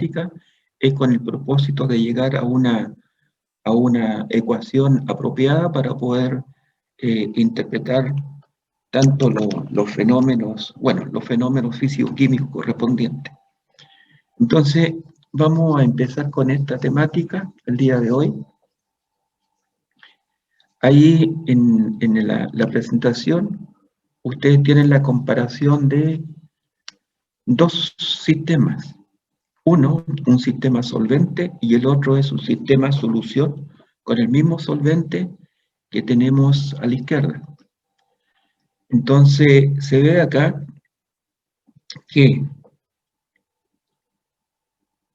matemática es con el propósito de llegar a una ecuación apropiada para poder interpretar tanto los fenómenos, bueno, los fenómenos físico-químicos correspondientes. Entonces, vamos a empezar con esta temática el día de hoy. Ahí en la presentación, ustedes tienen la comparación de dos sistemas. Uno, un sistema solvente, y el otro es un sistema solución con el mismo solvente que tenemos a la izquierda. Entonces, se ve acá que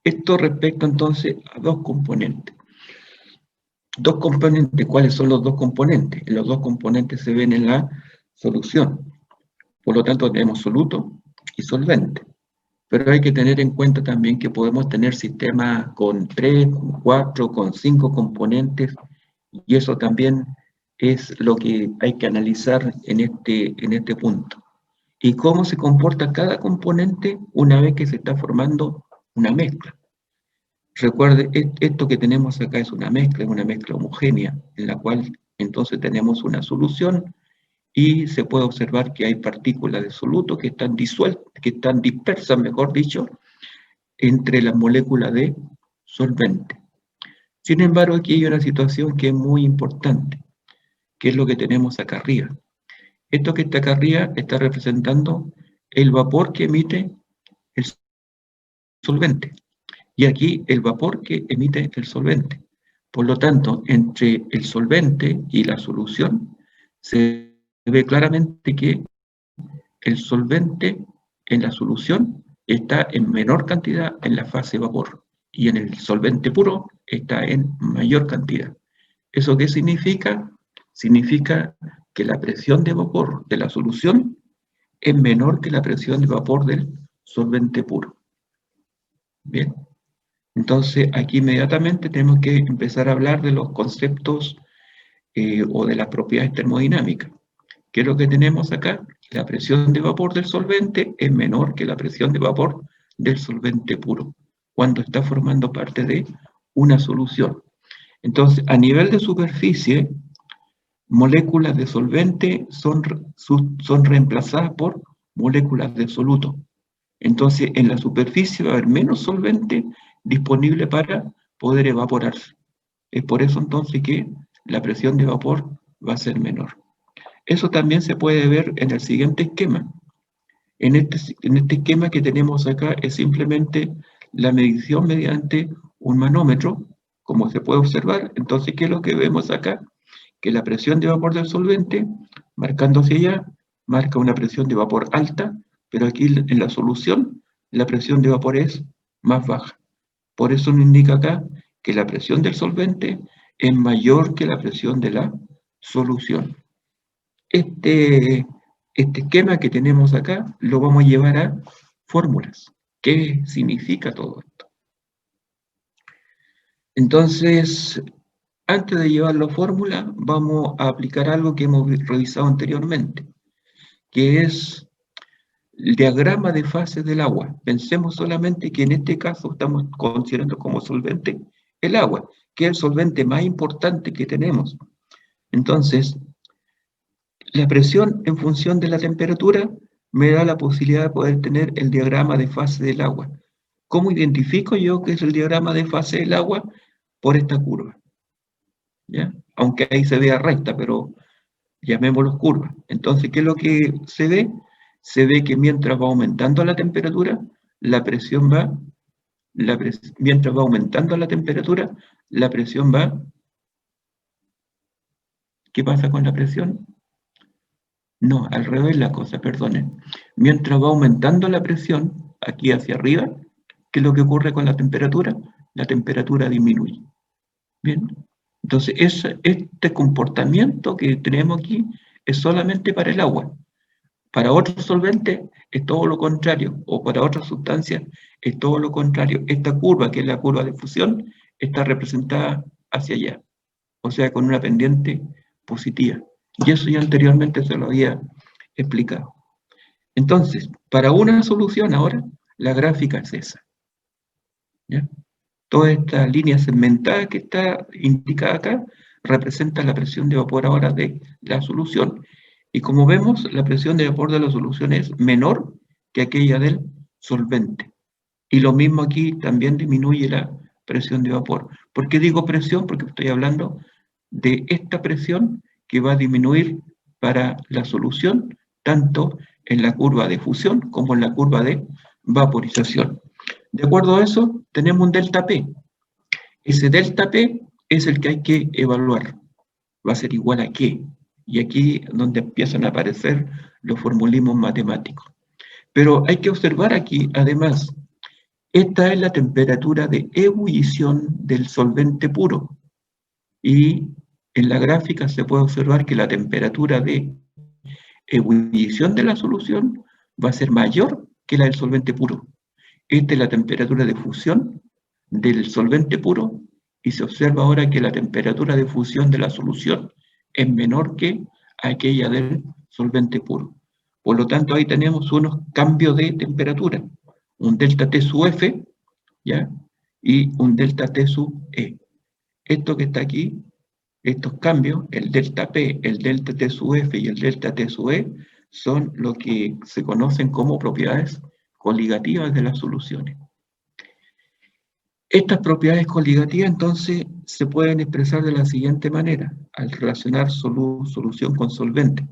esto respecta entonces a dos componentes. Dos componentes, ¿cuáles son los dos componentes? Los dos componentes se ven en la solución. Por lo tanto, tenemos soluto y solvente. Pero hay que tener en cuenta también que podemos tener sistemas con 3, con 4, con 5 componentes, y eso también es lo que hay que analizar en este punto. Y cómo se comporta cada componente una vez que se está formando una mezcla. Recuerde, esto que tenemos acá es una mezcla homogénea, en la cual entonces tenemos una solución y se puede observar que hay partículas de soluto que están disueltas, que están dispersas, mejor dicho, entre las moléculas de solvente. Sin embargo, aquí hay una situación que es muy importante, que es lo que tenemos acá arriba. Esto que está acá arriba está representando el vapor que emite el solvente. Y aquí el vapor que emite el solvente. Por lo tanto, entre el solvente y la solución se ve claramente que el solvente en la solución está en menor cantidad en la fase vapor y en el solvente puro está en mayor cantidad. ¿Eso qué significa? Significa que la presión de vapor de la solución es menor que la presión de vapor del solvente puro. Bien. Entonces, aquí inmediatamente tenemos que empezar a hablar de los conceptos o de las propiedades termodinámicas. ¿Qué es lo que tenemos acá? La presión de vapor del solvente es menor que la presión de vapor del solvente puro, cuando está formando parte de una solución. Entonces, a nivel de superficie, moléculas de solvente son reemplazadas por moléculas de soluto. Entonces, en la superficie va a haber menos solvente disponible para poder evaporarse. Es por eso entonces que la presión de vapor va a ser menor. Eso también se puede ver en el siguiente esquema. En este esquema que tenemos acá es simplemente la medición mediante un manómetro, como se puede observar. Entonces, ¿qué es lo que vemos acá? Que la presión de vapor del solvente, marcando hacia allá, marca una presión de vapor alta, pero aquí en la solución la presión de vapor es más baja. Por eso nos indica acá que la presión del solvente es mayor que la presión de la solución. Este esquema que tenemos acá lo vamos a llevar a fórmulas. ¿Qué significa todo esto? Entonces, antes de llevarlo a fórmula, vamos a aplicar algo que hemos revisado anteriormente, que es el diagrama de fases del agua. Pensemos solamente que en este caso estamos considerando como solvente el agua, que es el solvente más importante que tenemos. Entonces, la presión en función de la temperatura me da la posibilidad de poder tener el diagrama de fase del agua. ¿Cómo identifico yo qué es el diagrama de fase del agua? Por esta curva, ¿ya? Aunque ahí se vea recta, pero llamémoslo curva. Entonces, ¿qué es lo que se ve? Se ve que mientras va aumentando la temperatura, la presión va, mientras va aumentando la temperatura, la presión va. ¿Qué pasa con la presión? No, al revés la cosa, perdonen. Mientras va aumentando la presión, aquí hacia arriba, ¿qué es lo que ocurre con la temperatura? La temperatura disminuye. Bien, entonces este comportamiento que tenemos aquí es solamente para el agua. Para otros solventes es todo lo contrario, o para otras sustancias es todo lo contrario. Esta curva, que es la curva de fusión, está representada hacia allá, o sea, con una pendiente positiva. Y eso ya anteriormente se lo había explicado. Entonces, para una solución ahora, la gráfica es esa. ¿ya? Toda esta línea segmentada que está indicada acá representa la presión de vapor ahora de la solución. Y como vemos, la presión de vapor de la solución es menor que aquella del solvente. Y lo mismo aquí también disminuye la presión de vapor. ¿Por qué digo presión? Porque estoy hablando de esta presión que va a disminuir para la solución, tanto en la curva de fusión como en la curva de vaporización. De acuerdo a eso, tenemos un delta P. Ese delta P es el que hay que evaluar. Va a ser igual a qué. Y aquí es donde empiezan a aparecer los formulismos matemáticos. Pero hay que observar aquí, además, esta es la temperatura de ebullición del solvente puro. Y en la gráfica se puede observar que la temperatura de ebullición de la solución va a ser mayor que la del solvente puro. Esta es la temperatura de fusión del solvente puro y se observa ahora que la temperatura de fusión de la solución es menor que aquella del solvente puro. Por lo tanto, ahí tenemos unos cambios de temperatura, un delta T sub F, ¿ya? Y un delta T sub E. Esto que está aquí, estos cambios, el delta P, el delta T sub F y el delta T sub E, son lo que se conocen como propiedades coligativas de las soluciones. Estas propiedades coligativas entonces se pueden expresar de la siguiente manera, al relacionar solución con solvente.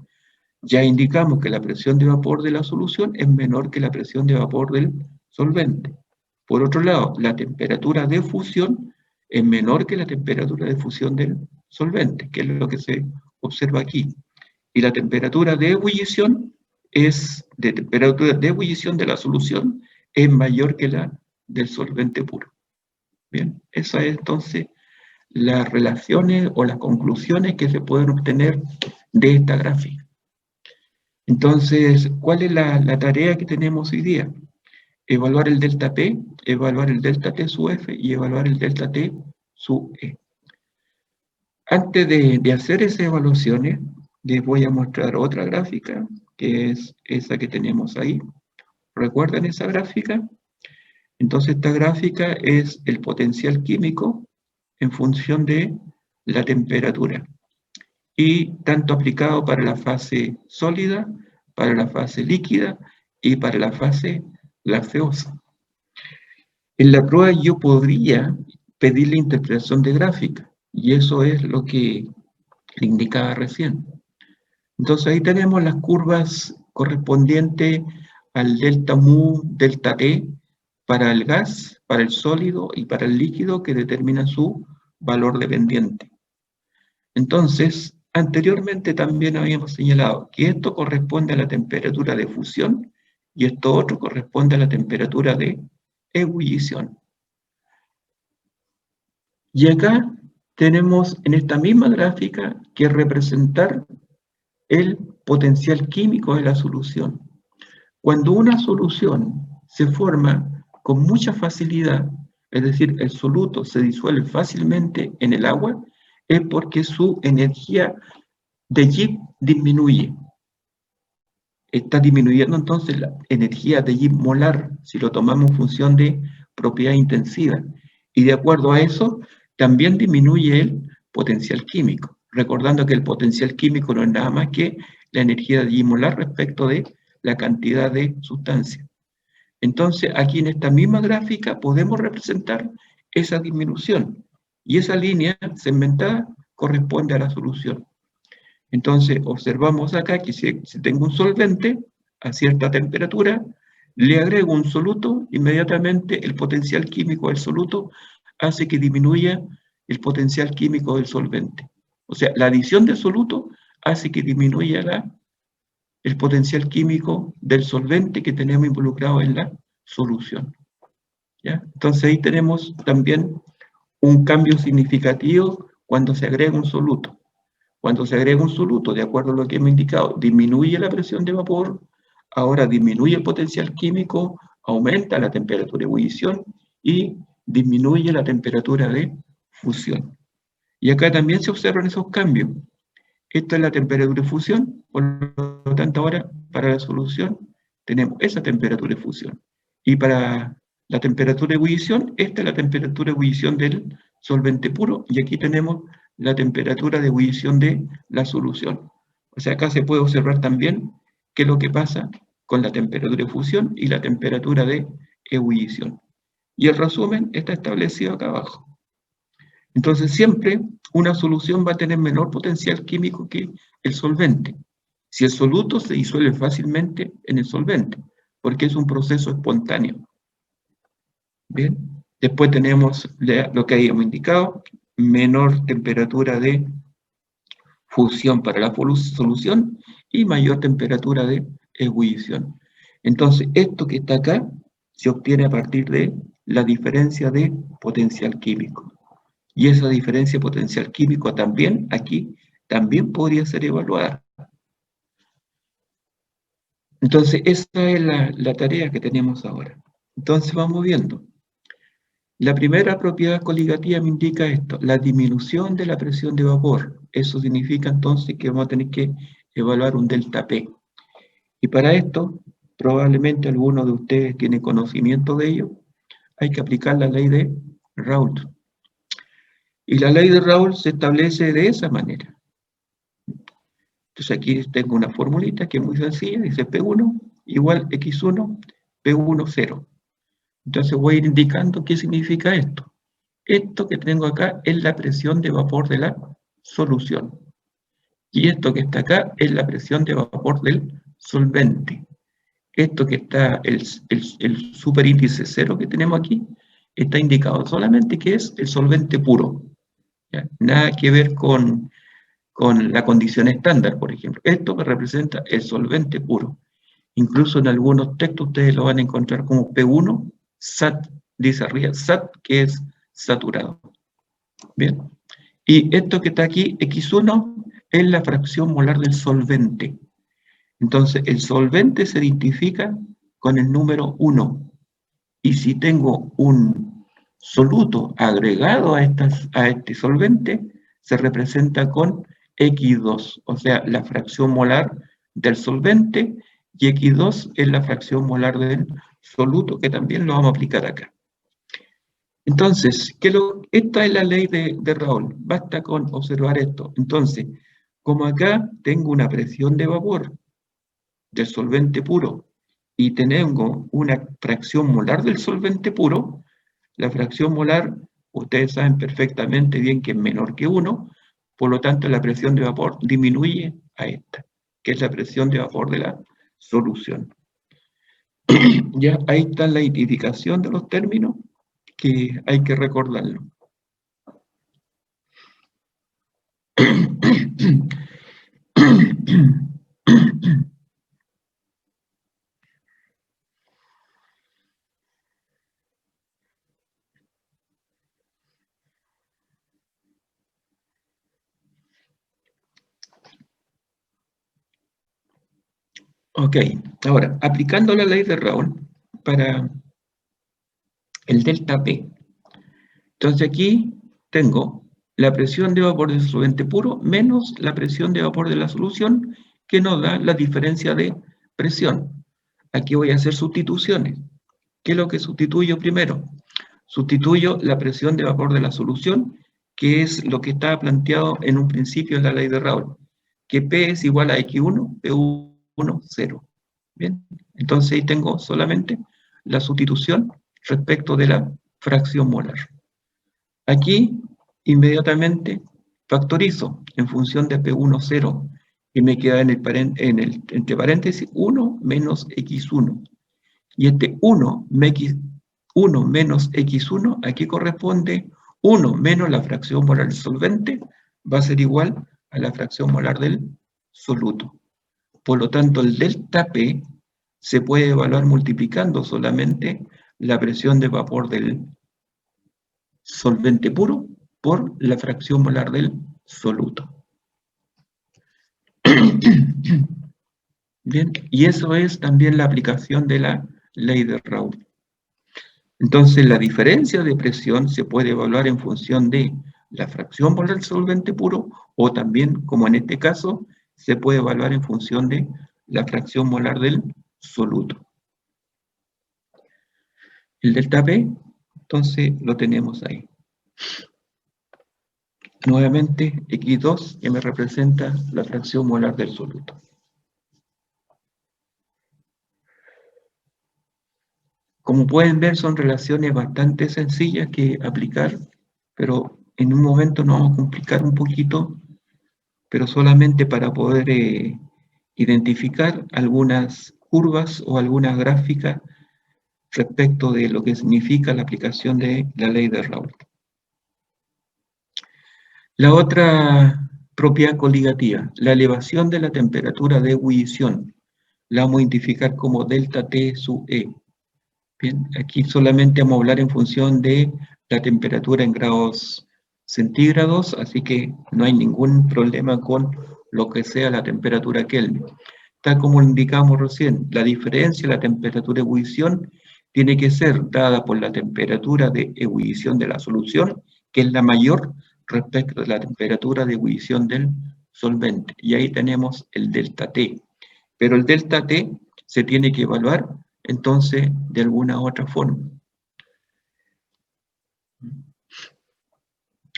Ya indicamos que la presión de vapor de la solución es menor que la presión de vapor del solvente. Por otro lado, la temperatura de fusión es menor que la temperatura de fusión del solvente, que es lo que se observa aquí. Y la temperatura de ebullición temperatura de ebullición de la solución es mayor que la del solvente puro. Bien, esas es entonces las relaciones o las conclusiones que se pueden obtener de esta gráfica. Entonces, ¿cuál es la tarea que tenemos hoy día? Evaluar el delta P, evaluar el delta T sub F y evaluar el delta T sub E. Antes de hacer esas evaluaciones, les voy a mostrar otra gráfica, que es esa que tenemos ahí. ¿Recuerdan esa gráfica? Entonces, esta gráfica es el potencial químico en función de la temperatura. Y tanto aplicado para la fase sólida, para la fase líquida y para la fase gaseosa. En la prueba yo podría pedir la interpretación de gráfica, y eso es lo que le indicaba recién. Entonces ahí tenemos las curvas correspondientes al delta mu, delta T, para el gas, para el sólido y para el líquido que determinan su valor dependiente. Entonces, anteriormente también habíamos señalado que esto corresponde a la temperatura de fusión y esto otro corresponde a la temperatura de ebullición. Y acá tenemos en esta misma gráfica que representar el potencial químico de la solución. Cuando una solución se forma con mucha facilidad, es decir, el soluto se disuelve fácilmente en el agua, es porque su energía de Gibbs disminuye. Está disminuyendo entonces la energía de Gibbs molar, si lo tomamos en función de propiedad intensiva. Y de acuerdo a eso, también disminuye el potencial químico. Recordando que el potencial químico no es nada más que la energía de Gibbs molar respecto de la cantidad de sustancia. Entonces, aquí en esta misma gráfica podemos representar esa disminución. Y esa línea segmentada corresponde a la solución. Entonces, observamos acá que si tengo un solvente a cierta temperatura, le agrego un soluto, inmediatamente el potencial químico del soluto hace que disminuya el potencial químico del solvente. O sea, la adición del soluto hace que disminuya el potencial químico del solvente que tenemos involucrado en la solución. ¿Ya? Entonces ahí tenemos también un cambio significativo cuando se agrega un soluto. Cuando se agrega un soluto, de acuerdo a lo que hemos indicado, disminuye la presión de vapor, ahora disminuye el potencial químico, aumenta la temperatura de ebullición y disminuye la temperatura de fusión. Y acá también se observan esos cambios. Esta es la temperatura de fusión, por lo tanto ahora para la solución tenemos esa temperatura de fusión. Y para la temperatura de ebullición, esta es la temperatura de ebullición del solvente puro, y aquí tenemos la temperatura de ebullición de la solución. O sea, acá se puede observar también qué es lo que pasa con la temperatura de fusión y la temperatura de ebullición. Y el resumen está establecido acá abajo. Entonces, siempre una solución va a tener menor potencial químico que el solvente. Si el soluto se disuelve fácilmente en el solvente, porque es un proceso espontáneo. Bien, después tenemos lo que habíamos indicado, menor temperatura de fusión para la solución y mayor temperatura de ebullición. Entonces, esto que está acá se obtiene a partir de la diferencia de potencial químico. Y esa diferencia de potencial químico también, aquí, también podría ser evaluada. Entonces, esa es la tarea que tenemos ahora. Entonces, vamos viendo. La primera propiedad coligativa me indica esto, la disminución de la presión de vapor. Eso significa entonces que vamos a tener que evaluar un delta P. Y para esto, probablemente alguno de ustedes tiene conocimiento de ello, hay que aplicar la ley de Raoult. Y la ley de Raoult se establece de esa manera. Entonces aquí tengo una formulita que es muy sencilla, dice P1 igual X1, P1, 0. Entonces voy a ir indicando qué significa esto. Esto que tengo acá es la presión de vapor de la solución. Y esto que está acá es la presión de vapor del solvente. Esto que está, el superíndice 0 que tenemos aquí, está indicado solamente que es el solvente puro. ¿Ya? Nada que ver con la condición estándar, por ejemplo. Esto que representa el solvente puro. Incluso en algunos textos ustedes lo van a encontrar como P1, SAT, dice arriba, SAT, que es saturado. Bien. Y esto que está aquí, X1, es la fracción molar del solvente. Entonces, el solvente se identifica con el número 1. Y si tengo un soluto agregado a este solvente, se representa con X2, o sea, la fracción molar del solvente, y X2 es la fracción molar del soluto, que también lo vamos a aplicar acá. Entonces, esta es la ley de Raoult, basta con observar esto. Entonces, como acá tengo una presión de vapor del solvente puro y tengo una fracción molar del solvente puro, la fracción molar, ustedes saben perfectamente bien que es menor que 1, por lo tanto la presión de vapor disminuye a esta, que es la presión de vapor de la solución. Ya ahí está la identificación de los términos, que hay que recordarlo. Ok, ahora, aplicando la ley de Raoult para el delta P. Entonces aquí tengo la presión de vapor del solvente puro menos la presión de vapor de la solución, que nos da la diferencia de presión. Aquí voy a hacer sustituciones. ¿Qué es lo que sustituyo primero? Sustituyo la presión de vapor de la solución, que es lo que estaba planteado en un principio en la ley de Raoult, que P es igual a X1, P1, 0. Bien, entonces ahí tengo solamente la sustitución respecto de la fracción molar. Aquí inmediatamente factorizo en función de P1, 0, y me queda entre paréntesis 1 menos X1. Y este 1 menos X1, aquí corresponde 1 menos la fracción molar del solvente, va a ser igual a la fracción molar del soluto. Por lo tanto, el delta P se puede evaluar multiplicando solamente la presión de vapor del solvente puro por la fracción molar del soluto. Bien, y eso es también la aplicación de la ley de Raoult. Entonces, la diferencia de presión se puede evaluar en función de la fracción molar del solvente puro, o también, como en este caso, se puede evaluar en función de la fracción molar del soluto. el delta P, entonces lo tenemos ahí. Nuevamente, X2 que me representa la fracción molar del soluto. Como pueden ver, son relaciones bastante sencillas que aplicar, pero en un momento nos vamos a complicar un poquito, pero solamente para poder identificar algunas curvas o algunas gráficas respecto de lo que significa la aplicación de la ley de Raoult. La otra propiedad coligativa, la elevación de la temperatura de ebullición, la vamos a identificar como delta T sub E. Bien, aquí solamente vamos a hablar en función de la temperatura en grados centígrados, así que no hay ningún problema con lo que sea la temperatura Kelvin. Tal como indicamos recién, la diferencia de la temperatura de ebullición tiene que ser dada por la temperatura de ebullición de la solución, que es la mayor respecto de la temperatura de ebullición del solvente. Y ahí tenemos el delta T. Pero el delta T se tiene que evaluar entonces de alguna otra forma.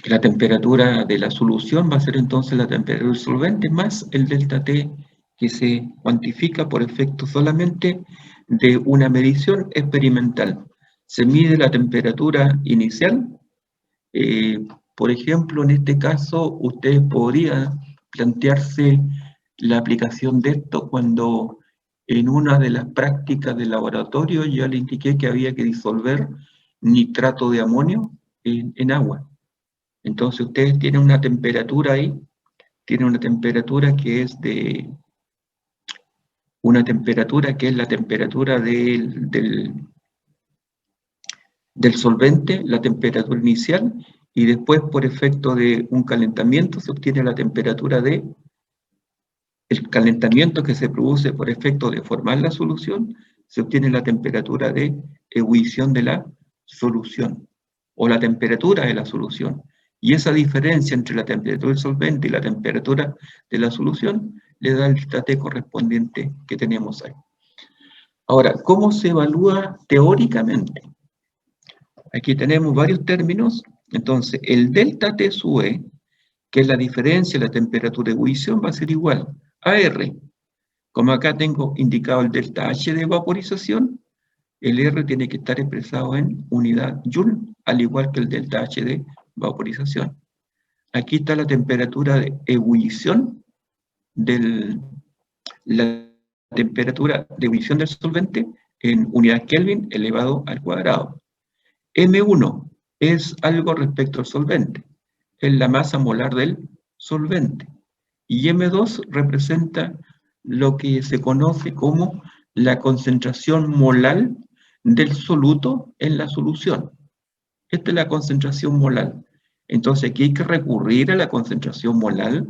La temperatura de la solución va a ser entonces la temperatura del solvente más el delta T, que se cuantifica por efecto solamente de una medición experimental. Se mide la temperatura inicial. Por ejemplo, en este caso, ustedes podrían plantearse la aplicación de esto cuando en una de las prácticas del laboratorio yo le indiqué que había que disolver nitrato de amonio en agua. Entonces ustedes tienen una temperatura ahí, tienen una temperatura que es de una temperatura que es la temperatura del solvente, la temperatura inicial, y después por efecto de un calentamiento se obtiene la temperatura de el calentamiento que se produce por efecto de formar la solución, se obtiene la temperatura de ebullición de la solución, o la temperatura de la solución. Y esa diferencia entre la temperatura del solvente y la temperatura de la solución le da el delta T correspondiente que tenemos ahí. Ahora, ¿cómo se evalúa teóricamente? Aquí tenemos varios términos. Entonces, el delta T sub E, que es la diferencia de la temperatura de ebullición, va a ser igual a R. Como acá tengo indicado el delta H de vaporización, el R tiene que estar expresado en unidad Joule, al igual que el delta H de vaporización. Aquí está la temperatura de ebullición la temperatura de ebullición del solvente en unidad Kelvin elevado al cuadrado. M1 es algo respecto al solvente, es la masa molar del solvente. Y M2 representa lo que se conoce como la concentración molar del soluto en la solución. Esta es la concentración molar. Entonces aquí hay que recurrir a la concentración molar,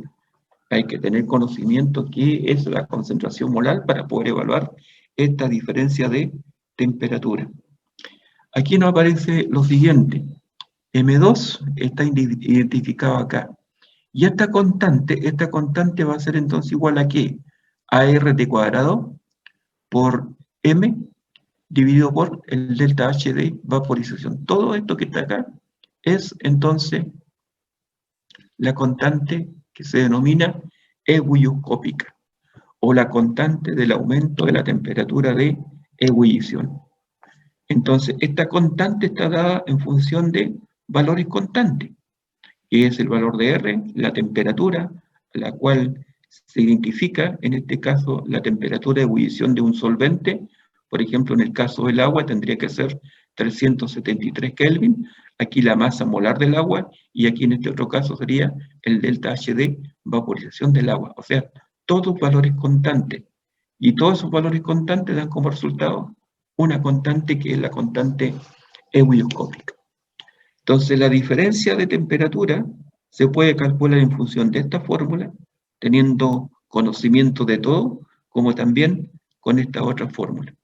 hay que tener conocimiento qué es la concentración molar para poder evaluar esta diferencia de temperatura. Aquí nos aparece lo siguiente, M2 está identificado acá. Y esta constante va a ser entonces igual a ¿qué? A RT cuadrado por M dividido por el delta H de vaporización. Todo esto que está acá es entonces la constante que se denomina ebullioscópica o la constante del aumento de la temperatura de ebullición. Entonces, esta constante está dada en función de valores constantes, que es el valor de R, la temperatura, la cual se identifica, en este caso, la temperatura de ebullición de un solvente. Por ejemplo, en el caso del agua tendría que ser 373 Kelvin, aquí la masa molar del agua, y aquí en este otro caso sería el delta H de vaporización del agua. O sea, todos valores constantes. Y todos esos valores constantes dan como resultado una constante que es la constante ebullioscópica. Entonces, la diferencia de temperatura se puede calcular en función de esta fórmula, teniendo conocimiento de todo, como también con esta otra fórmula.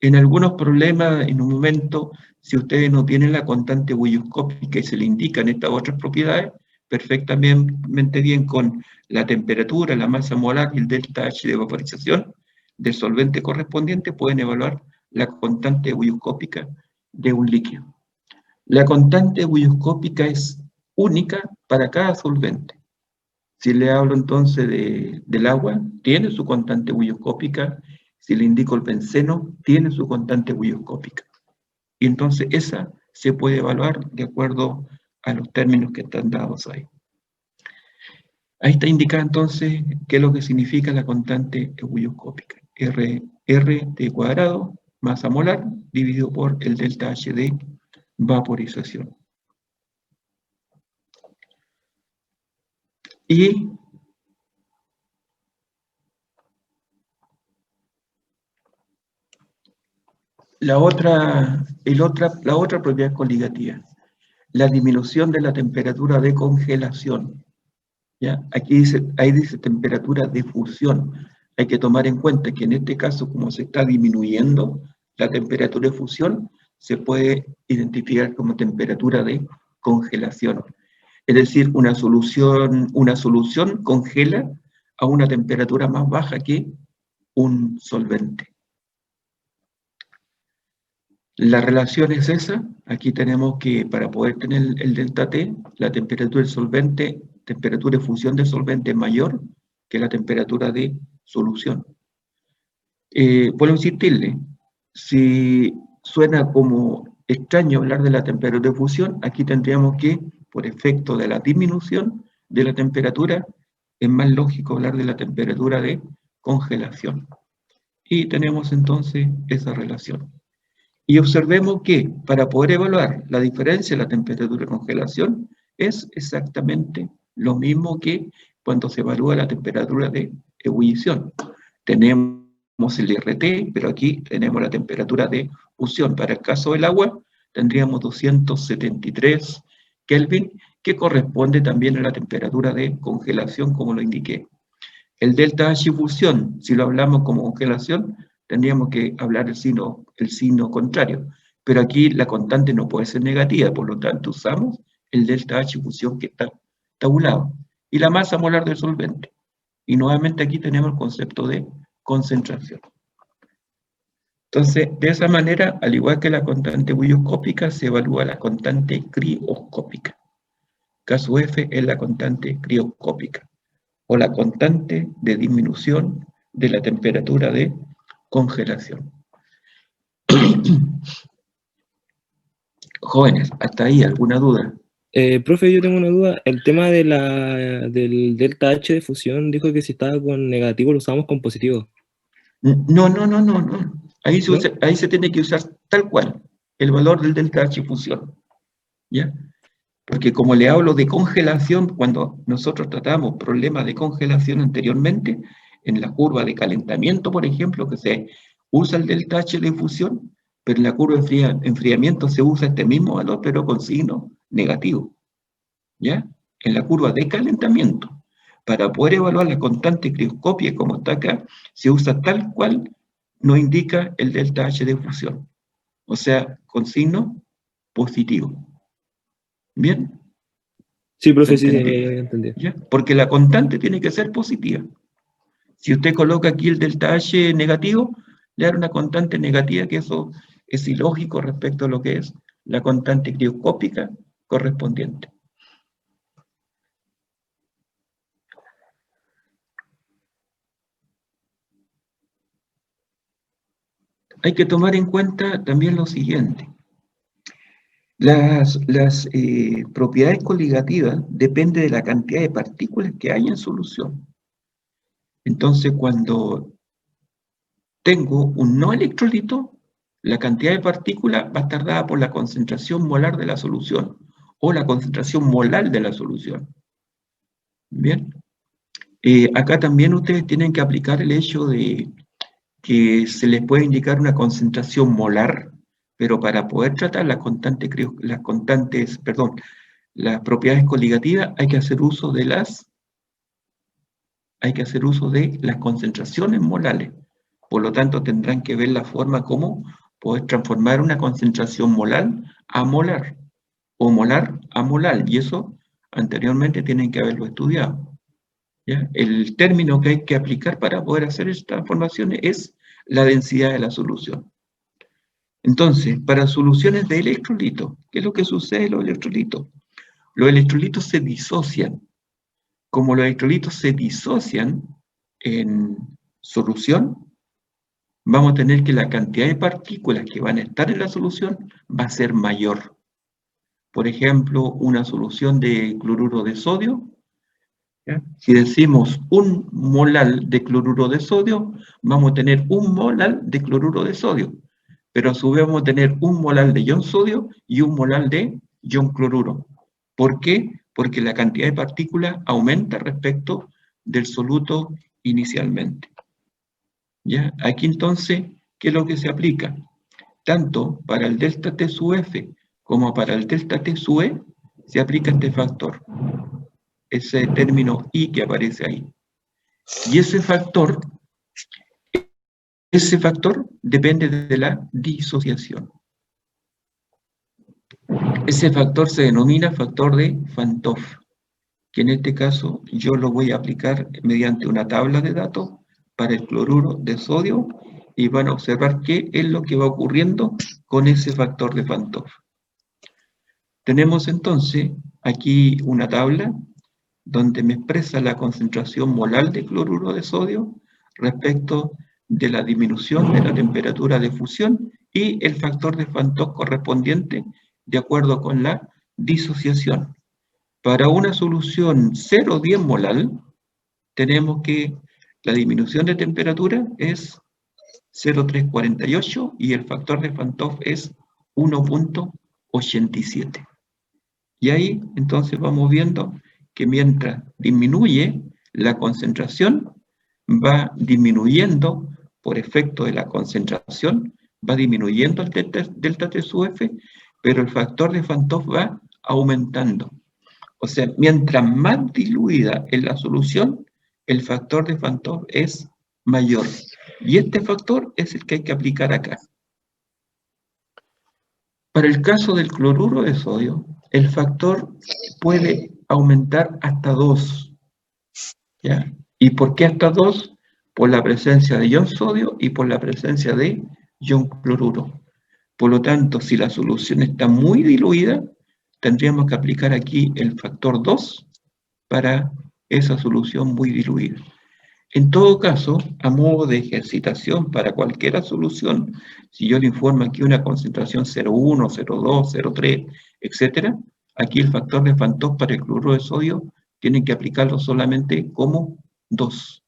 En algunos problemas, en un momento, si ustedes no tienen la constante ebullioscópica y se le indican estas otras propiedades, perfectamente bien con la temperatura, la masa molar y el delta H de vaporización del solvente correspondiente, pueden evaluar la constante ebullioscópica de un líquido. La constante bulloscópica es única para cada solvente. Si le hablo entonces del agua, tiene su constante bulloscópica. Si le indico el benceno, tiene su constante bulloscópica. Y entonces esa se puede evaluar de acuerdo a los términos que están dados ahí. Ahí está indicado entonces qué es lo que significa la constante bulloscópica. RT cuadrado, masa molar, dividido por el delta H de vaporización. Y la otra propiedad coligativa, la disminución de la temperatura de congelación. ¿Ya? Ahí dice temperatura de fusión. Hay que tomar en cuenta que en este caso, como se está disminuyendo la temperatura de fusión, se puede identificar como temperatura de congelación. Es decir, una solución congela a una temperatura más baja que un solvente. La relación es esa. Aquí tenemos que, para poder tener el delta T, la temperatura del solvente, temperatura de fusión del solvente es mayor que la temperatura de solución. Vuelvo a insistirle, si suena como extraño hablar de la temperatura de fusión, aquí tendríamos que, por efecto de la disminución de la temperatura, es más lógico hablar de la temperatura de congelación. Y tenemos entonces esa relación. Y observemos que para poder evaluar la diferencia de la temperatura de congelación es exactamente lo mismo que cuando se evalúa la temperatura de ebullición. Tenemos el RT, pero aquí tenemos la temperatura de fusión. Para el caso del agua tendríamos 273 Kelvin, que corresponde también a la temperatura de congelación, como lo indiqué. El delta H fusión, si lo hablamos como congelación, tendríamos que hablar el signo contrario. Pero aquí la constante no puede ser negativa, por lo tanto usamos el delta H fusión que está tabulado. Y la masa molar del solvente. Y nuevamente aquí tenemos el concepto de concentración. Entonces, de esa manera, al igual que la constante bulloscópica, se evalúa la constante crioscópica. Caso F es la constante crioscópica, o la constante de disminución de la temperatura de congelación. Jóvenes, ¿hasta ahí alguna duda? Profe, yo tengo una duda. El tema del delta H de fusión dijo que si estaba con negativo lo usamos con positivo, No. Ahí ¿no? ahí se tiene que usar tal cual el valor del delta H fusión. ¿Ya? Porque como le hablo de congelación, cuando nosotros tratamos problemas de congelación anteriormente, en la curva de calentamiento, por ejemplo, que se usa el delta H de fusión, pero en la curva de enfriamiento se usa este mismo valor, pero con signo negativo. ¿Ya? En la curva de calentamiento. Para poder evaluar la constante crioscopia, como está acá, se usa tal cual nos indica el delta H de fusión. O sea, con signo positivo. ¿Bien? Sí, ¿Se profe, sí, entendió? ya entendí. ¿Ya? Porque la constante tiene que ser positiva. Si usted coloca aquí el delta H negativo, le da una constante negativa, que eso es ilógico respecto a lo que es la constante crioscópica correspondiente. Hay que tomar en cuenta también lo siguiente. Las propiedades coligativas dependen de la cantidad de partículas que hay en solución. Entonces, cuando tengo un no electrolito, la cantidad de partículas va a estar dada por la concentración molar de la solución o la concentración molar de la solución. Bien. Acá también ustedes tienen que aplicar el hecho de que se les puede indicar una concentración molar, pero para poder tratar las propiedades coligativas hay que hacer uso de las concentraciones molares. Por lo tanto, tendrán que ver la forma como poder transformar una concentración molar a molar, o molar a molar, y eso anteriormente tienen que haberlo estudiado. ¿Ya? El término que hay que aplicar para poder hacer estas transformaciones es la densidad de la solución. Entonces, para soluciones de electrolitos, ¿qué es lo que sucede en los electrolitos? Los electrolitos se disocian. Como los electrolitos se disocian en solución, vamos a tener que la cantidad de partículas que van a estar en la solución va a ser mayor. Por ejemplo, una solución de cloruro de sodio, ¿ya? Si decimos 1 molal de cloruro de sodio, vamos a tener 1 molal de cloruro de sodio, pero a su vez vamos a tener 1 molal de ion sodio y 1 molal de ion cloruro. ¿Por qué? Porque la cantidad de partículas aumenta respecto del soluto inicialmente. ¿Ya? Aquí entonces, ¿qué es lo que se aplica? Tanto para el delta T sub F como para el delta T sub E, se aplica este factor, ese término I que aparece ahí. Y ese factor depende de la disociación. Ese factor se denomina factor de Van 't Hoff, que en este caso yo lo voy a aplicar mediante una tabla de datos para el cloruro de sodio y van a observar qué es lo que va ocurriendo con ese factor de Van 't Hoff. Tenemos entonces aquí una tabla donde me expresa la concentración molar de cloruro de sodio respecto de la disminución de la temperatura de fusión y el factor de Van 't Hoff correspondiente de acuerdo con la disociación. Para una solución 0,10 molar, tenemos que la disminución de temperatura es 0,348 y el factor de Van 't Hoff es 1,87. Y ahí entonces vamos viendo que mientras disminuye la concentración, va disminuyendo por efecto de la concentración, va disminuyendo el delta T sub F, pero el factor de Van 't Hoff va aumentando. O sea, mientras más diluida es la solución, el factor de Van 't Hoff es mayor. Y este factor es el que hay que aplicar acá. Para el caso del cloruro de sodio, el factor puede aumentar hasta 2. ¿Ya? ¿Y por qué hasta 2? Por la presencia de ion sodio y por la presencia de ion cloruro. Por lo tanto, si la solución está muy diluida, tendríamos que aplicar aquí el factor 2 para esa solución muy diluida. En todo caso, a modo de ejercitación para cualquier solución, si yo le informo aquí una concentración 0,1, 0,2, 0,3, etc., aquí el factor de Van 't Hoff para el cloruro de sodio tienen que aplicarlo solamente como 2.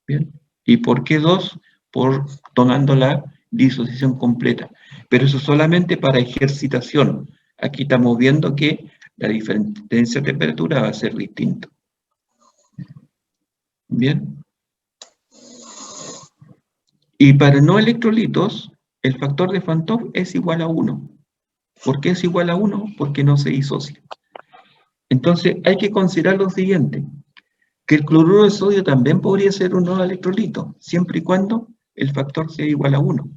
¿Bien? ¿Y por qué 2? Por tomando la disociación completa. Pero eso solamente para ejercitación. Aquí estamos viendo que la diferencia de temperatura va a ser distinta. ¿Bien? Y para no electrolitos, el factor de Van 't Hoff es igual a 1. ¿Por qué es igual a 1? Porque no se disocia. Entonces hay que considerar lo siguiente, que el cloruro de sodio también podría ser un nodo electrolito, siempre y cuando el factor sea igual a 1.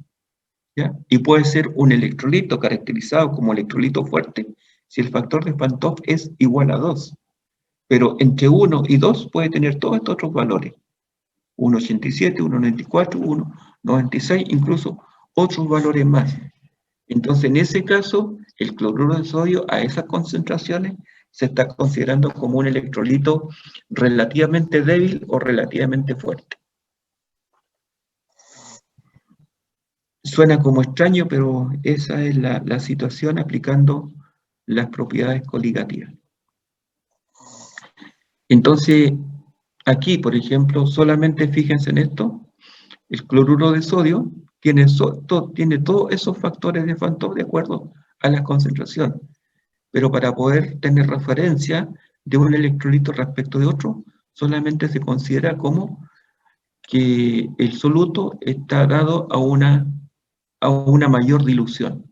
¿Ya? Y puede ser un electrolito caracterizado como electrolito fuerte si el factor de Van 't Hoff es igual a 2. Pero entre 1 y 2 puede tener todos estos otros valores. 1,87, 1,94, 1,96, incluso otros valores más. Entonces, en ese caso, el cloruro de sodio a esas concentraciones se está considerando como un electrolito relativamente débil o relativamente fuerte. Suena como extraño, pero esa es la situación aplicando las propiedades coligativas. Entonces, aquí, por ejemplo, solamente fíjense en esto, el cloruro de sodio tiene todos esos factores de Van 't Hoff de acuerdo a la concentración. Pero para poder tener referencia de un electrolito respecto de otro, solamente se considera como que el soluto está dado a una mayor dilución.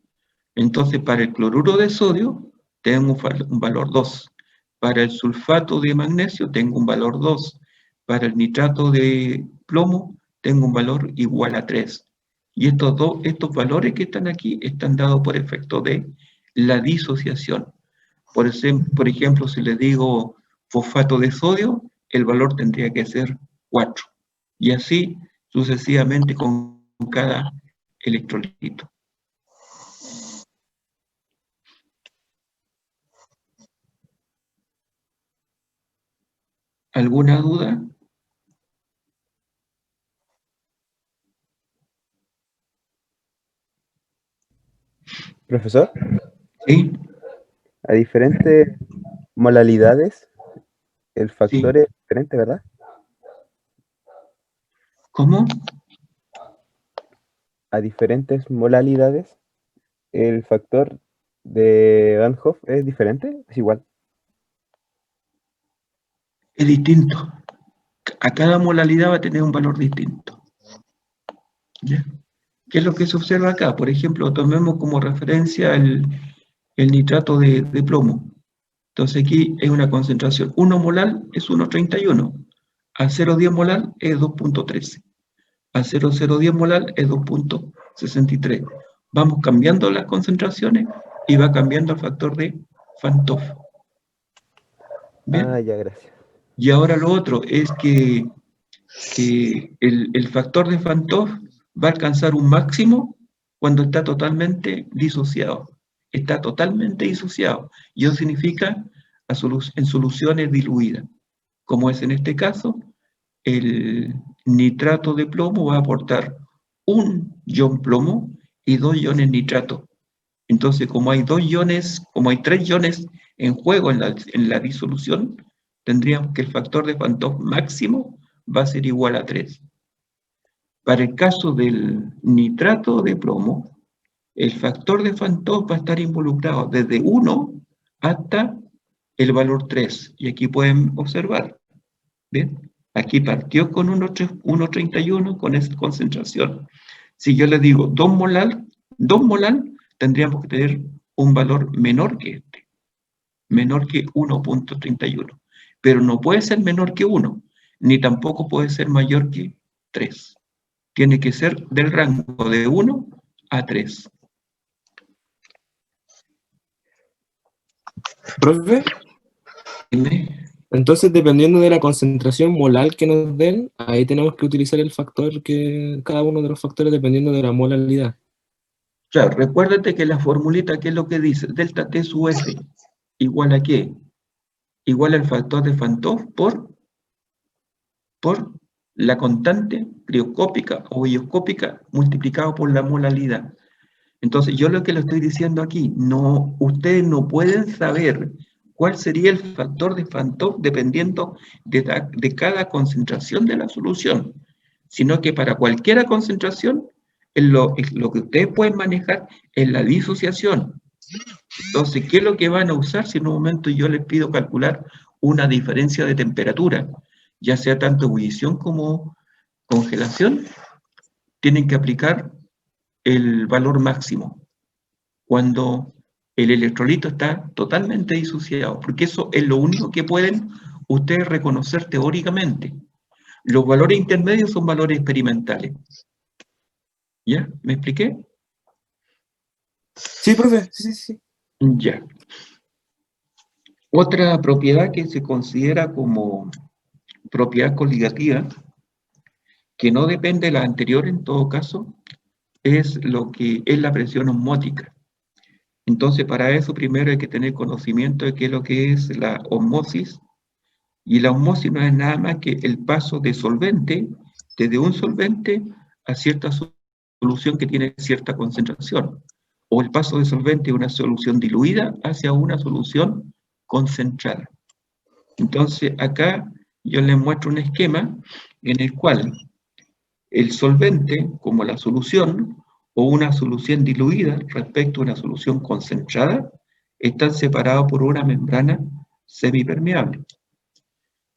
Entonces, para el cloruro de sodio, tengo un valor 2. Para el sulfato de magnesio, tengo un valor 2. Para el nitrato de plomo, tengo un valor igual a 3. Y estos valores que están aquí están dados por efecto de la disociación. Por ejemplo, si le digo fosfato de sodio, el valor tendría que ser 4. Y así sucesivamente con cada electrolito. ¿Alguna duda? Profesor, ¿Sí? a diferentes molalidades, el ¿Sí? factor es diferente, ¿verdad? ¿Cómo? A diferentes molalidades, el factor de Van Hoff es diferente, es igual. Es distinto. A cada molalidad va a tener un valor distinto. ¿Ya? ¿Qué es lo que se observa acá? Por ejemplo, tomemos como referencia el nitrato de plomo. Entonces aquí es una concentración. 1 molar es 1,31. A 0,10 molar es 2,13. A 0,010 molar es 2,63. Vamos cambiando las concentraciones y va cambiando el factor de Van 't Hoff. Ah, ¿Bien? ya, gracias. Y ahora lo otro es que el factor de Van 't Hoff va a alcanzar un máximo cuando está totalmente disociado. Está totalmente disociado. Y eso significa en soluciones diluidas. Como es en este caso, el nitrato de plomo va a aportar un ion plomo y 2 iones nitrato. Entonces, como hay 2 iones, como hay 3 iones en juego en la disolución, tendríamos que el factor de Van 't Hoff máximo va a ser igual a 3. Para el caso del nitrato de plomo, el factor de Van 't Hoff va a estar involucrado desde 1 hasta el valor 3. Y aquí pueden observar, ¿bien? Aquí partió con 1,31 con esta concentración. Si yo le digo 2 molar, tendríamos que tener un valor menor que este, menor que 1,31. Pero no puede ser menor que 1, ni tampoco puede ser mayor que 3. Tiene que ser del rango de 1 a 3. Profe, entonces dependiendo de la concentración molar que nos den, ahí tenemos que utilizar el factor que, cada uno de los factores dependiendo de la molalidad. Claro, recuérdate que la formulita, ¿qué es lo que dice? Delta T sub F, ¿igual a qué? Igual al factor de Van 't Hoff por la constante crioscópica o bioscópica multiplicado por la molalidad. Entonces, yo lo que le estoy diciendo aquí, no, ustedes no pueden saber cuál sería el factor de Van 't Hoff dependiendo de cada concentración de la solución, sino que para cualquier concentración, lo que ustedes pueden manejar es la disociación. Entonces, ¿qué es lo que van a usar si en un momento yo les pido calcular una diferencia de temperatura, ya sea tanto ebullición como congelación? Tienen que aplicar el valor máximo cuando el electrolito está totalmente disociado, porque eso es lo único que pueden ustedes reconocer teóricamente. Los valores intermedios son valores experimentales. ¿Ya? ¿Me expliqué? Sí, profe, sí. Ya. Otra propiedad que se considera como propiedad coligativa, que no depende de la anterior en todo caso, es lo que es la presión osmótica. Entonces, para eso primero hay que tener conocimiento de qué es lo que es la osmosis, y la osmosis no es nada más que el paso de solvente, desde un solvente a cierta solución que tiene cierta concentración, o el paso de solvente de una solución diluida hacia una solución concentrada. Entonces, acá yo les muestro un esquema en el cual el solvente, como la solución, o una solución diluida respecto a una solución concentrada, están separados por una membrana semipermeable.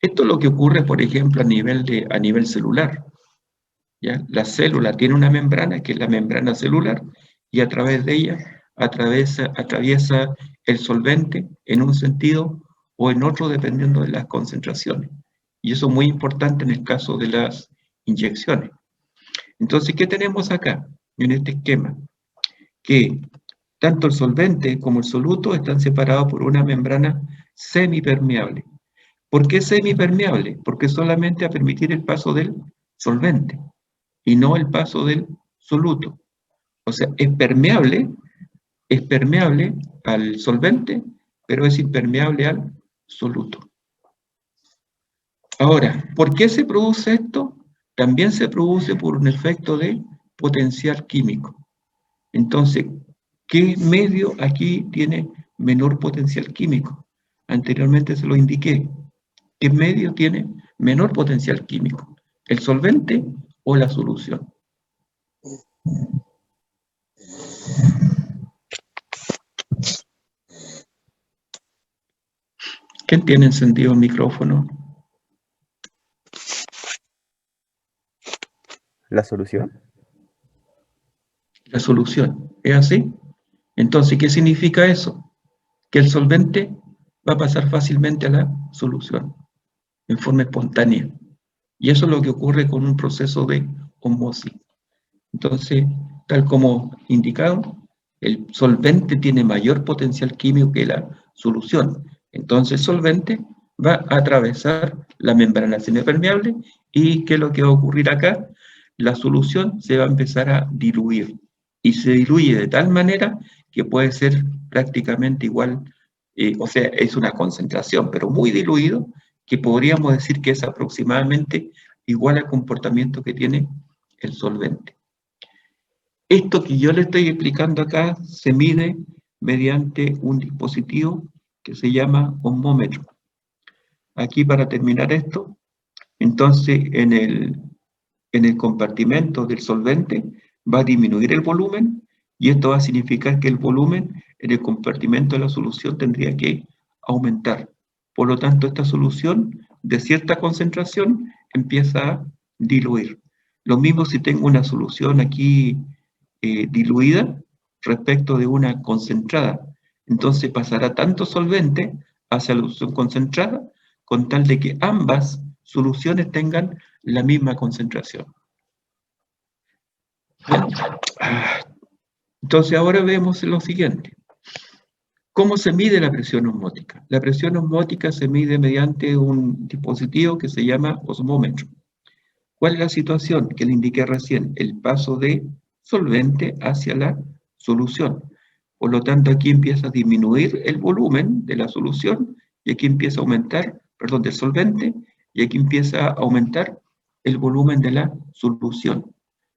Esto es lo que ocurre, por ejemplo, a nivel celular. ¿Ya? La célula tiene una membrana, que es la membrana celular, y a través de ella atraviesa el solvente en un sentido o en otro, dependiendo de las concentraciones. Y eso es muy importante en el caso de las inyecciones. Entonces, ¿qué tenemos acá en este esquema? Que tanto el solvente como el soluto están separados por una membrana semipermeable. ¿Por qué semipermeable? Porque solamente a permitir el paso del solvente y no el paso del soluto. O sea, es permeable al solvente, pero es impermeable al soluto. Ahora, ¿por qué se produce esto? También se produce por un efecto de potencial químico. Entonces, ¿qué medio aquí tiene menor potencial químico? Anteriormente se lo indiqué. ¿Qué medio tiene menor potencial químico? ¿El solvente o la solución? ¿Quién tiene encendido el micrófono? ¿La solución? La solución. ¿Es así? Entonces, ¿qué significa eso? Que el solvente va a pasar fácilmente a la solución, en forma espontánea. Y eso es lo que ocurre con un proceso de osmosis. Entonces, tal como indicado, el solvente tiene mayor potencial químico que la solución. Entonces, el solvente va a atravesar la membrana semipermeable y ¿qué es lo que va a ocurrir acá? La solución se va a empezar a diluir y se diluye de tal manera que puede ser prácticamente igual, o sea, es una concentración, pero muy diluido, que podríamos decir que es aproximadamente igual al comportamiento que tiene el solvente. Esto que yo le estoy explicando acá se mide mediante un dispositivo que se llama osmómetro. Aquí para terminar esto, entonces en el compartimento del solvente va a disminuir el volumen y esto va a significar que el volumen en el compartimento de la solución tendría que aumentar. Por lo tanto, esta solución de cierta concentración empieza a diluir. Lo mismo si tengo una solución aquí diluida respecto de una concentrada. Entonces pasará tanto solvente hacia la solución concentrada con tal de que ambas soluciones tengan la misma concentración. Bien. Entonces ahora vemos lo siguiente. ¿Cómo se mide la presión osmótica? La presión osmótica se mide mediante un dispositivo que se llama osmómetro. ¿Cuál es la situación que le indiqué recién? El paso de solvente hacia la solución. Por lo tanto, aquí empieza a disminuir el volumen de la solución y aquí empieza a aumentar, perdón, del solvente, y aquí empieza a aumentar el volumen de la solución.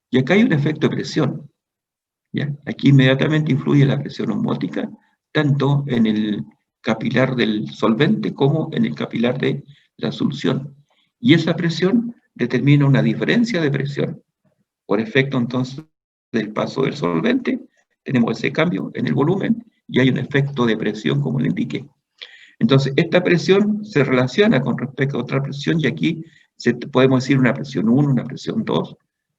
Y acá hay un efecto de presión, ¿ya? Aquí inmediatamente influye la presión osmótica, tanto en el capilar del solvente como en el capilar de la solución. Y esa presión determina una diferencia de presión. Por efecto, entonces, del paso del solvente, tenemos ese cambio en el volumen y hay un efecto de presión, como le indiqué. Entonces, esta presión se relaciona con respecto a otra presión y aquí podemos decir una presión 1, una presión 2,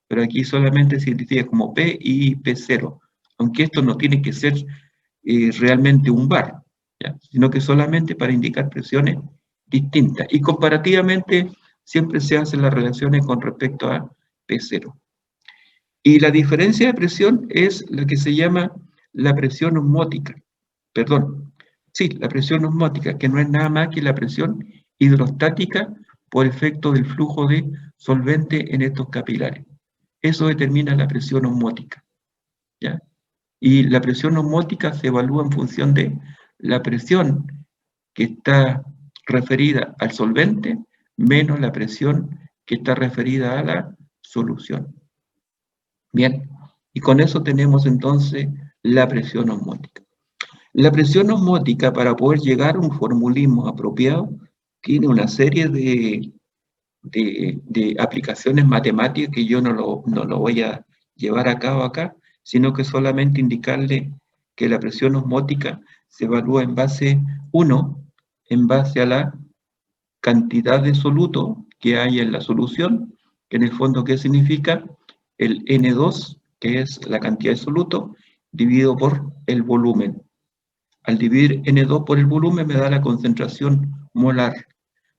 pero aquí solamente se identifica como P y P0, aunque esto no tiene que ser realmente un bar, ¿ya? Sino que solamente para indicar presiones distintas. Y comparativamente siempre se hacen las relaciones con respecto a P0. Y la diferencia de presión es la que se llama la presión osmótica. Perdón, sí, la presión osmótica, que no es nada más que la presión hidrostática por efecto del flujo de solvente en estos capilares. Eso determina la presión osmótica, ¿ya? Y la presión osmótica se evalúa en función de la presión que está referida al solvente menos la presión que está referida a la solución. Bien, y con eso tenemos entonces la presión osmótica. La presión osmótica, para poder llegar a un formulismo apropiado, tiene una serie de aplicaciones matemáticas que yo no lo voy a llevar a cabo acá, sino que solamente indicarle que la presión osmótica se evalúa en base, en base a la cantidad de soluto que hay en la solución, que en el fondo, ¿qué significa? El N2, que es la cantidad de soluto, dividido por el volumen. Al dividir N2 por el volumen me da la concentración molar.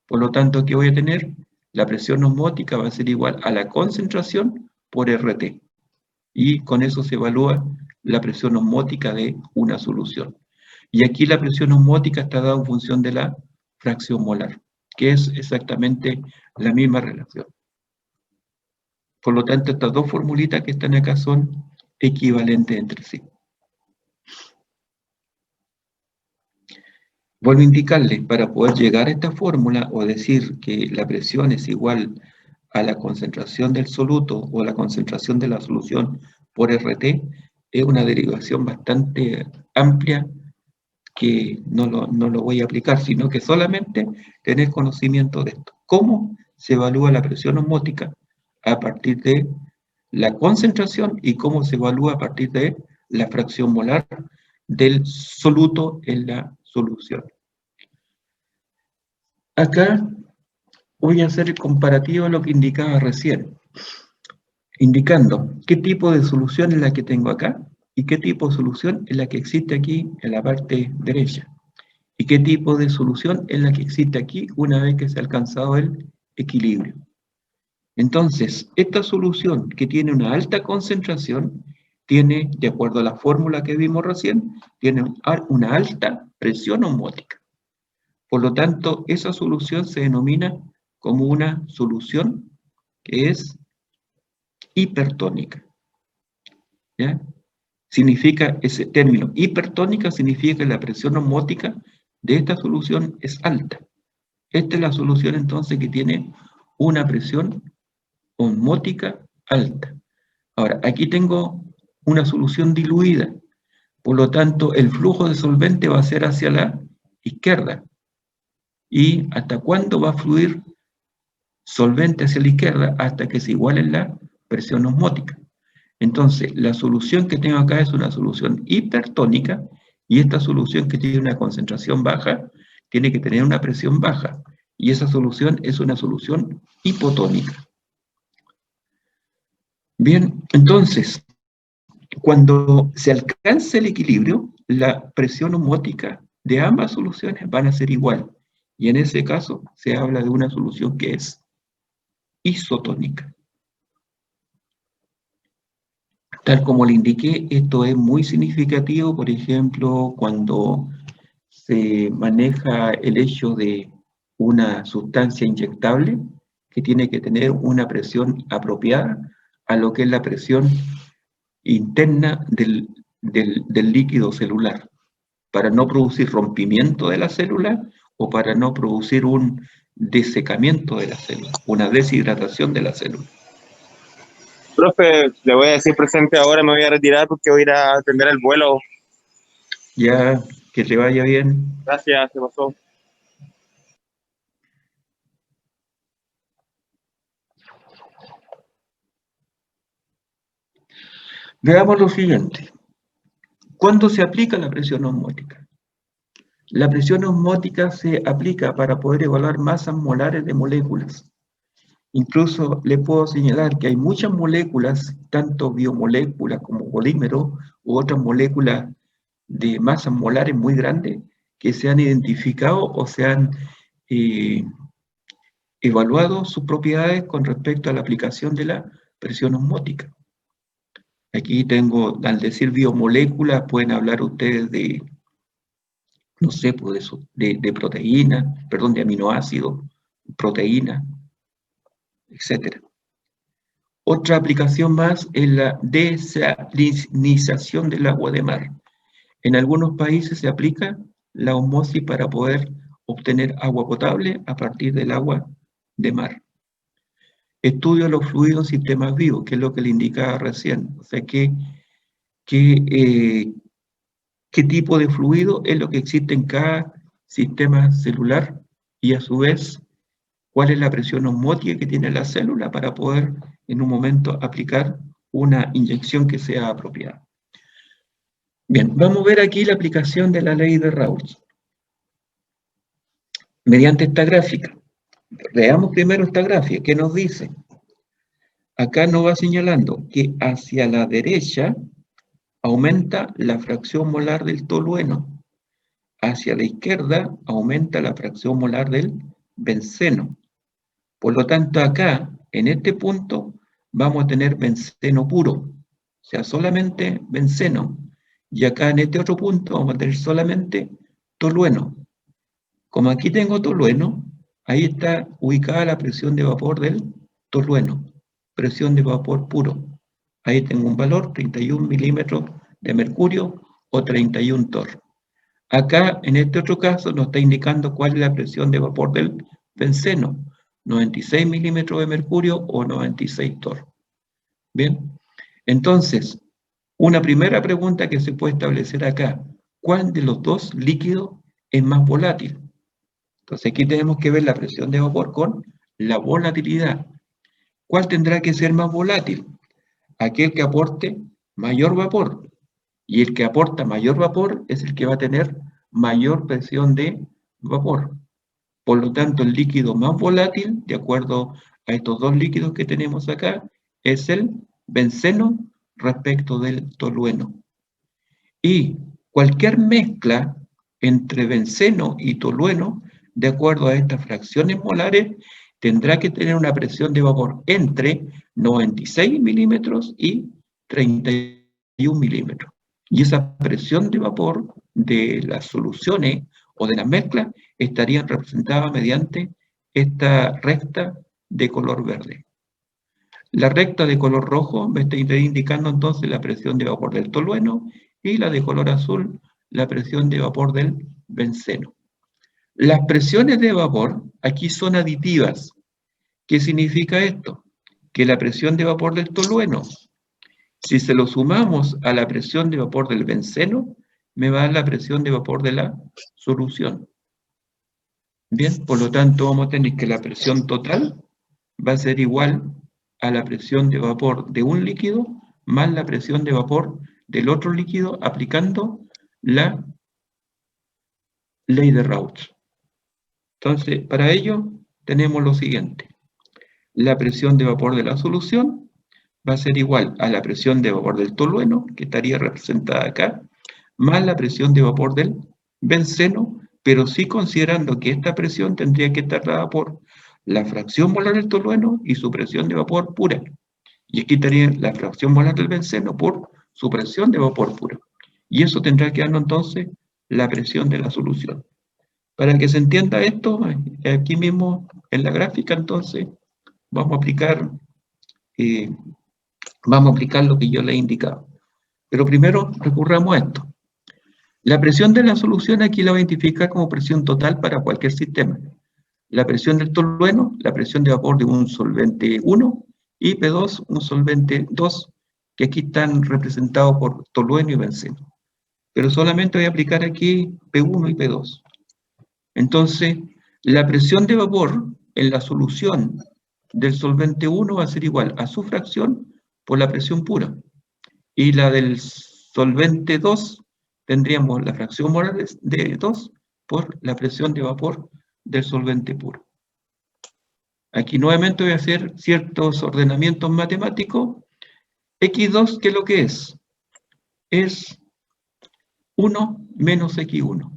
Por lo tanto, ¿qué voy a tener? La presión osmótica va a ser igual a la concentración por RT. Y con eso se evalúa la presión osmótica de una solución. Y aquí la presión osmótica está dada en función de la fracción molar, que es exactamente la misma relación. Por lo tanto, estas dos formulitas que están acá son equivalentes entre sí. Vuelvo a indicarles, para poder llegar a esta fórmula o decir que la presión es igual a la concentración del soluto o la concentración de la solución por RT, es una derivación bastante amplia que no lo voy a aplicar, sino que solamente tener conocimiento de esto. ¿Cómo se evalúa la presión osmótica a partir de la concentración y cómo se evalúa a partir de la fracción molar del soluto en la solución? Acá voy a hacer el comparativo a lo que indicaba recién, indicando qué tipo de solución es la que tengo acá y qué tipo de solución es la que existe aquí en la parte derecha. ¿Y qué tipo de solución es la que existe aquí una vez que se ha alcanzado el equilibrio? Entonces, esta solución que tiene una alta concentración, tiene, de acuerdo a la fórmula que vimos recién, tiene una alta presión osmótica. Por lo tanto, esa solución se denomina como una solución que es hipertónica. ¿Ya? Significa, ese término hipertónica significa que la presión osmótica de esta solución es alta. Esta es la solución entonces que tiene una presión osmótica alta. Ahora, aquí tengo una solución diluida, por lo tanto el flujo de solvente va a ser hacia la izquierda. ¿Y hasta cuándo va a fluir solvente hacia la izquierda? Hasta que se iguale la presión osmótica. Entonces, la solución que tengo acá es una solución hipertónica, y esta solución que tiene una concentración baja, tiene que tener una presión baja, y esa solución es una solución hipotónica. Bien, entonces, cuando se alcance el equilibrio, la presión osmótica de ambas soluciones van a ser igual, y en ese caso se habla de una solución que es isotónica. Tal como le indiqué, esto es muy significativo, por ejemplo, cuando se maneja el hecho de una sustancia inyectable que tiene que tener una presión apropiada a lo que es la presión interna del líquido celular, para no producir rompimiento de la célula o para no producir un desecamiento de la célula, una deshidratación de la célula. Profe, le voy a decir presente ahora, me voy a retirar porque voy a ir a atender el vuelo. Ya, que te vaya bien. Gracias, se pasó. Veamos lo siguiente. ¿Cuándo se aplica la presión osmótica? La presión osmótica se aplica para poder evaluar masas molares de moléculas. Incluso le puedo señalar que hay muchas moléculas, tanto biomoléculas como polímeros, u otras moléculas de masas molares muy grandes, que se han identificado o se han evaluado sus propiedades con respecto a la aplicación de la presión osmótica. Aquí tengo, al decir biomoléculas, pueden hablar ustedes de, no sé, pues de proteínas, perdón, de aminoácidos, proteínas, etc. Otra aplicación más es la desalinización del agua de mar. En algunos países se aplica la osmosis para poder obtener agua potable a partir del agua de mar. Estudio de los fluidos en sistemas vivos, que es lo que le indicaba recién. O sea, qué tipo de fluido es lo que existe en cada sistema celular y a su vez cuál es la presión osmótica que tiene la célula para poder en un momento aplicar una inyección que sea apropiada. Bien, vamos a ver aquí la aplicación de la ley de Raoult. Mediante esta gráfica. Veamos primero esta gráfica. ¿Qué nos dice? Acá nos va señalando que hacia la derecha aumenta la fracción molar del tolueno. Hacia la izquierda aumenta la fracción molar del benceno. Por lo tanto, acá, en este punto, vamos a tener benceno puro, o sea, solamente benceno. Y acá en este otro punto vamos a tener solamente tolueno. Como aquí tengo tolueno, ahí está ubicada la presión de vapor del tolueno, presión de vapor puro. Ahí tengo un valor, 31 milímetros de mercurio o 31 torr. Acá, en este otro caso, nos está indicando cuál es la presión de vapor del benceno, 96 milímetros de mercurio o 96 torr. Bien, entonces, una primera pregunta que se puede establecer acá, ¿cuál de los dos líquidos es más volátil? Entonces aquí tenemos que ver la presión de vapor con la volatilidad. ¿Cuál tendrá que ser más volátil? Aquel que aporte mayor vapor. Y el que aporta mayor vapor es el que va a tener mayor presión de vapor. Por lo tanto, el líquido más volátil, de acuerdo a estos dos líquidos que tenemos acá, es el benceno respecto del tolueno. Y cualquier mezcla entre benceno y tolueno, de acuerdo a estas fracciones molares, tendrá que tener una presión de vapor entre 96 milímetros y 31 milímetros. Y esa presión de vapor de las soluciones o de las mezclas estarían representadas mediante esta recta de color verde. La recta de color rojo me está indicando entonces la presión de vapor del tolueno y la de color azul la presión de vapor del benceno. Las presiones de vapor aquí son aditivas. ¿Qué significa esto? Que la presión de vapor del tolueno, si se lo sumamos a la presión de vapor del benceno, me va a dar la presión de vapor de la solución. Bien, por lo tanto vamos a tener que la presión total va a ser igual a la presión de vapor de un líquido más la presión de vapor del otro líquido aplicando la ley de Raoult. Entonces, para ello tenemos lo siguiente. La presión de vapor de la solución va a ser igual a la presión de vapor del tolueno, que estaría representada acá, más la presión de vapor del benceno, pero sí considerando que esta presión tendría que estar dada por la fracción molar del tolueno y su presión de vapor pura. Y aquí estaría la fracción molar del benceno por su presión de vapor pura. Y eso tendrá que darnos entonces la presión de la solución. Para que se entienda esto, aquí mismo en la gráfica, entonces, vamos a aplicar lo que yo le he indicado. Pero primero recurramos a esto. La presión de la solución aquí la voy a identificar como presión total para cualquier sistema. La presión del tolueno, la presión de vapor de un solvente 1 y P2, un solvente 2, que aquí están representados por tolueno y benceno. Pero solamente voy a aplicar aquí P1 y P2. Entonces, la presión de vapor en la solución del solvente 1 va a ser igual a su fracción por la presión pura. Y la del solvente 2 tendríamos la fracción molar de 2 por la presión de vapor del solvente puro. Aquí nuevamente voy a hacer ciertos ordenamientos matemáticos. X2, ¿qué es lo que es? Es 1 menos X1.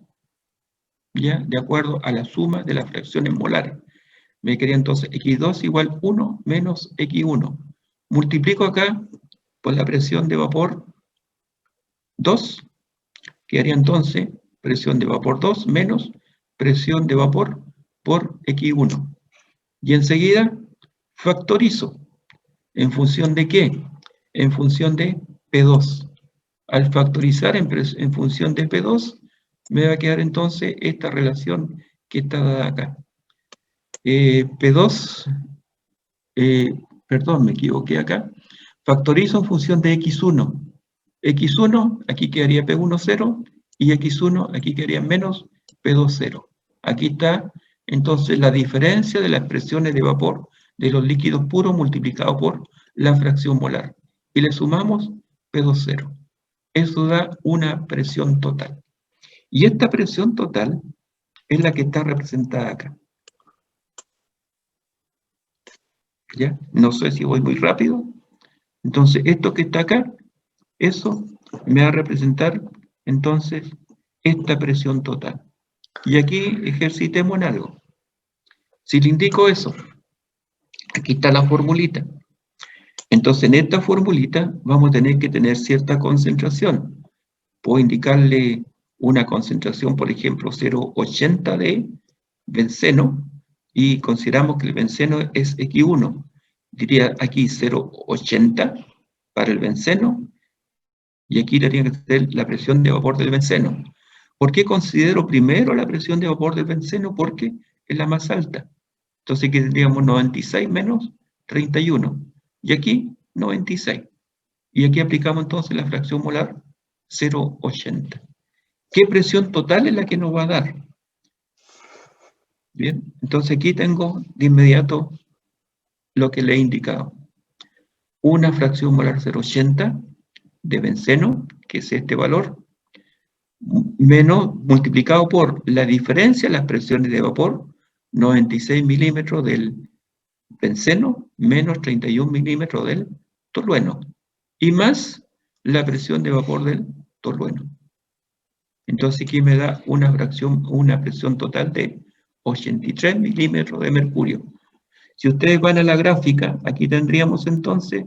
¿Ya? De acuerdo a la suma de las fracciones molares. Me quedaría entonces X2 igual 1 menos X1. Multiplico acá por la presión de vapor 2. Quedaría entonces presión de vapor 2 menos presión de vapor por X1. Y enseguida factorizo. ¿En función de qué? En función de P2. Al factorizar en función de P2, me va a quedar entonces esta relación que está dada acá. P2, perdón, me equivoqué acá. Factorizo en función de X1. X1, aquí quedaría P1, 0, y X1, aquí quedaría menos P2, 0. Aquí está, entonces, la diferencia de las presiones de vapor de los líquidos puros multiplicado por la fracción molar. Y le sumamos P2, 0. Eso da una presión total. Y esta presión total es la que está representada acá. ¿Ya? No sé si voy muy rápido. Entonces, esto que está acá, eso me va a representar, entonces, esta presión total. Y aquí ejercitemos en algo. Si le indico eso, aquí está la formulita. Entonces, en esta formulita vamos a tener que tener cierta concentración. Puedo indicarle una concentración, por ejemplo, 0,80 de benceno, y consideramos que el benceno es X1. Diría aquí 0,80 para el benceno, y aquí tendría que ser la presión de vapor del benceno. ¿Por qué considero primero la presión de vapor del benceno? Porque es la más alta. Entonces aquí tendríamos 96 menos 31. Y aquí 96. Y aquí aplicamos entonces la fracción molar 0,80. ¿Qué presión total es la que nos va a dar? Bien, entonces aquí tengo de inmediato lo que le he indicado. Una fracción molar 0,80 de benceno, que es este valor, menos multiplicado por la diferencia de las presiones de vapor, 96 milímetros del benceno, menos 31 milímetros del tolueno, y más la presión de vapor del tolueno. Entonces aquí me da una presión total de 83 milímetros de mercurio. Si ustedes van a la gráfica, aquí tendríamos entonces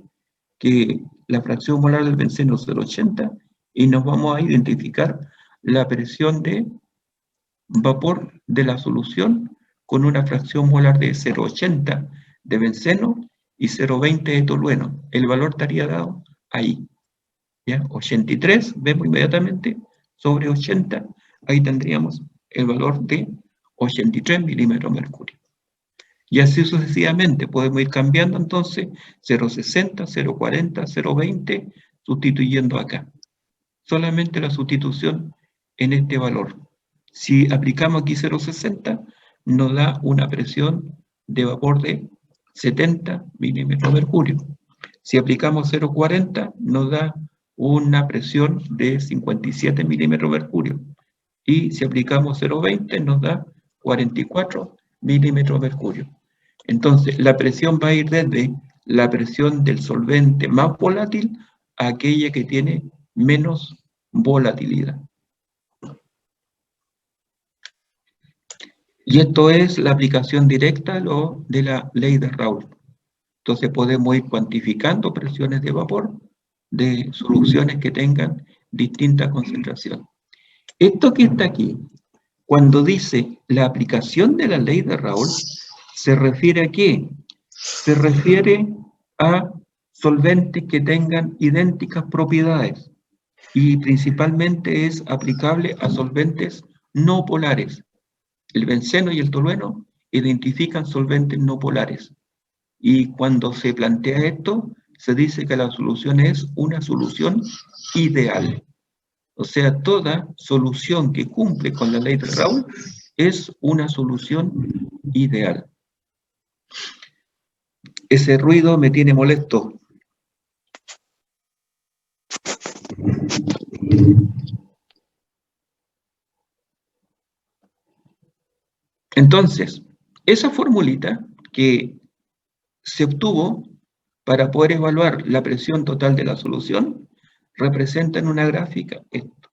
que la fracción molar del benceno es 0,80 y nos vamos a identificar la presión de vapor de la solución con una fracción molar de 0,80 de benceno y 0,20 de tolueno. El valor estaría dado ahí. ¿Ya? 83, vemos inmediatamente, sobre 80, ahí tendríamos el valor de 83 milímetros de mercurio. Y así sucesivamente, podemos ir cambiando entonces 0,60, 0,40, 0,20, sustituyendo acá. Solamente la sustitución en este valor. Si aplicamos aquí 0,60, nos da una presión de vapor de 70 milímetros de mercurio. Si aplicamos 0,40, nos da una presión de 57 milímetros de mercurio. Y si aplicamos 0,20, nos da 44 milímetros de mercurio. Entonces, la presión va a ir desde la presión del solvente más volátil a aquella que tiene menos volatilidad. Y esto es la aplicación directa de la ley de Raoult. Entonces podemos ir cuantificando presiones de vapor de soluciones que tengan distinta concentración. Esto que está aquí, cuando dice la aplicación de la ley de Raoult, ¿se refiere a qué? Se refiere a solventes que tengan idénticas propiedades y principalmente es aplicable a solventes no polares. El benceno y el tolueno identifican solventes no polares. Y cuando se plantea esto, se dice que la solución es una solución ideal. O sea, toda solución que cumple con la ley de Raoult es una solución ideal. Ese ruido me tiene molesto. Entonces, esa formulita que se obtuvo para poder evaluar la presión total de la solución representa en una gráfica esto.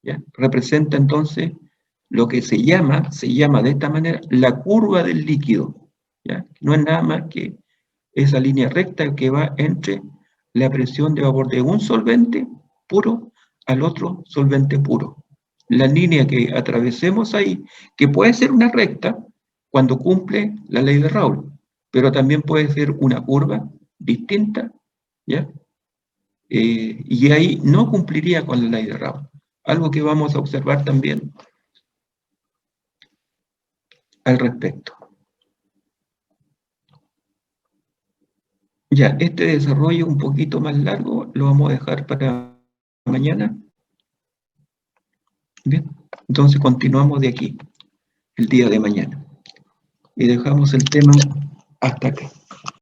¿Ya? Representa entonces lo que se llama de esta manera la curva del líquido. ¿Ya? No es nada más que esa línea recta que va entre la presión de vapor de un solvente puro al otro solvente puro. La línea que atravesemos ahí, que puede ser una recta cuando cumple la ley de Raoult, pero también puede ser una curva distinta, ¿ya? Y ahí no cumpliría con la ley de Raoult. Algo que vamos a observar también al respecto. Ya, este desarrollo un poquito más largo lo vamos a dejar para mañana. Bien, entonces continuamos de aquí, el día de mañana. Y dejamos el tema hasta acá.